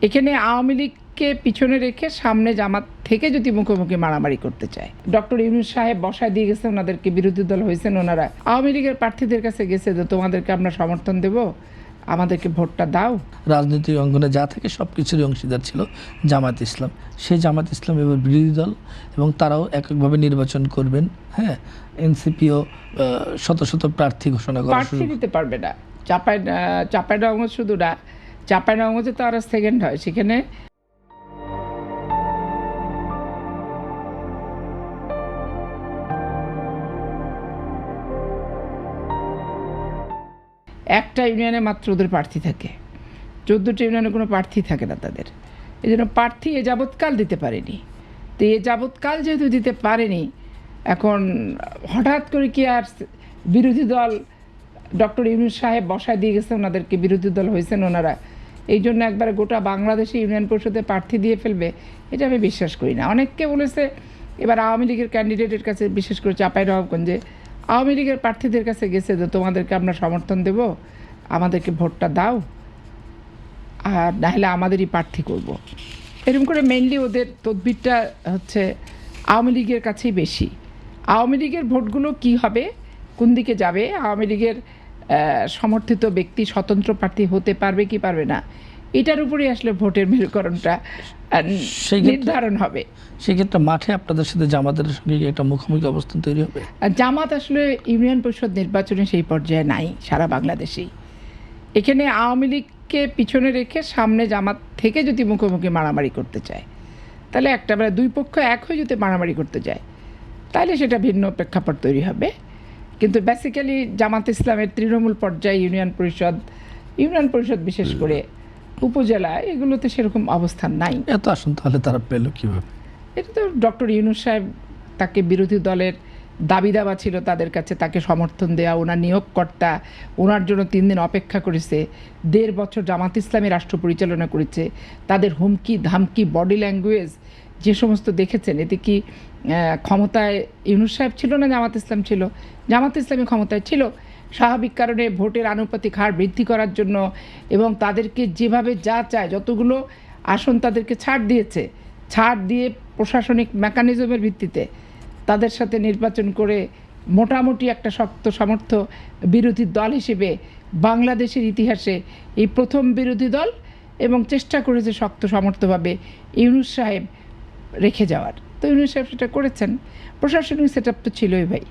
এখানে আওয়ামী লীগকে পিছনে রেখে সামনে জামাত থেকে যদি মুখোমুখি মারামারি করতে চায়, ডক্টর ইউনূস সাহেব বসায় দিয়ে গেছে, ওনাদেরকে বিরোধী দল হয়েছেন, ওনারা আওয়ামী লীগের প্রার্থীদের কাছে গেছে যে তোমাদেরকে আমরা সমর্থন দেব, আমাদেরকে ভোটটা দাও। রাজনৈতিক অঙ্গনে যা থাকে সব কিছুরই অংশীদার ছিল জামাত ইসলাম। সেই জামাত ইসলাম এবার বিরোধী দল এবং তারাও এককভাবে নির্বাচন করবেন। হ্যাঁ, এনসিপিও শত শত প্রার্থী ঘোষণা করা প্রার্থী দিতে পারবে না। চাঁপাইনবাবগঞ্জ শুধু না, চাঁপাইনবাবগঞ্জে তো আরও সেকেন্ড হয়, সেখানে একটা ইউনিয়নে মাত্র ওদের প্রার্থী থাকে, 14টা ইউনিয়নে কোনো প্রার্থী থাকে না তাদের। এই জন্য প্রার্থী এ যাবৎকাল দিতে পারেনি। তো এ যাবৎকাল যেহেতু দিতে পারেনি, এখন হঠাৎ করে কি আর বিরোধী দল ডক্টর ইউনূস সাহেব বসায় দিয়ে গেছে, ওনাদেরকে বিরোধী দল হয়েছেন ওনারা, এই জন্য একবারে গোটা বাংলাদেশে ইউনিয়ন পরিষদে প্রার্থী দিয়ে ফেলবে, এটা আমি বিশ্বাস করি না। অনেককে বলেছে এবার আওয়ামী লীগের ক্যান্ডিডেটের কাছে, বিশেষ করে চাঁপাইনবাবগঞ্জে আওয়ামী লীগের প্রার্থীদের কাছে গেছে যে তোমাদেরকে আমরা সমর্থন দেব, আমাদেরকে ভোটটা দাও, আর নাহলে আমাদেরই প্রার্থী করব। এরকম করে মেইনলি ওদের তদবিরটা হচ্ছে আওয়ামী লীগের কাছেই বেশি। আওয়ামী লীগের ভোটগুলো কি হবে, কোন দিকে যাবে, আওয়ামী লীগের সমর্থিত ব্যক্তি স্বতন্ত্র প্রার্থী হতে পারবে কি পারবে না, এটার উপরেই আসলে ভোটের মেরুকরণটা নির্ধারণ হবে। সেক্ষেত্রে মাঠে আপনাদের সাথে জামাতের সঙ্গে একটা মুখোমুখি অবস্থান তৈরি হবে। জামাত আসলে ইউনিয়ন পরিষদ নির্বাচনে সেই পর্যায়ে নাই সারা বাংলাদেশেই। এখানে আওয়ামী লীগকে পিছনে রেখে সামনে জামাত থেকে যদি মুখোমুখি মারামারি করতে চায়, তাহলে একটা বেলা দুই পক্ষ এক হয়ে যদি মারামারি করতে যায়, তাহলে সেটা ভিন্ন প্রেক্ষাপট তৈরি হবে। কিন্তু বেসিক্যালি জামাত ইসলামের তৃণমূল পর্যায়ে ইউনিয়ন পরিষদ বিশেষ করে উপজেলা, এগুলোতে সেরকম অবস্থান নাই। এত আসন তাহলে তারা পেল কীভাবে? এটা তো ডক্টর ইউনূস সাহেব, তাকে বিরোধী দলের দাবি দাবা ছিল তাদের কাছে, তাকে সমর্থন দেওয়া, ওনার নিয়োগকর্তা ওনার জন্য 3 দিন অপেক্ষা করেছে, 1.5 বছর জামাত ইসলামী রাষ্ট্র পরিচালনা করেছে, তাদের হুমকি ধামকি বডি ল্যাঙ্গুয়েজ যে সমস্ত দেখেছেন, এতে কি ক্ষমতায় ইউনূস সাহেব ছিল না জামাত ইসলাম ছিল? জামাত ইসলামী ক্ষমতায় ছিল, স্বাভাবিক কারণে ভোটের আনুপাতিক হার বৃদ্ধি করার জন্য, এবং তাদেরকে যেভাবে যা চায় যতগুলো আসন তাদেরকে ছাড় দিয়েছে, ছাড় দিয়ে প্রশাসনিক মেকানিজমের ভিত্তিতে তাদের সাথে নির্বাচন করে মোটামুটি একটা শক্ত সামর্থ্য বিরোধী দল হিসেবে বাংলাদেশের ইতিহাসে এই প্রথম বিরোধী দল, এবং চেষ্টা করেছে শক্ত সামর্থ্যভাবে ইউনূস সাহেব রেখে যাওয়ার। তো ইউনূস সাহেব সেটা করেছেন। প্রশাসনিক সেট আপ তো ছিলই ভাই।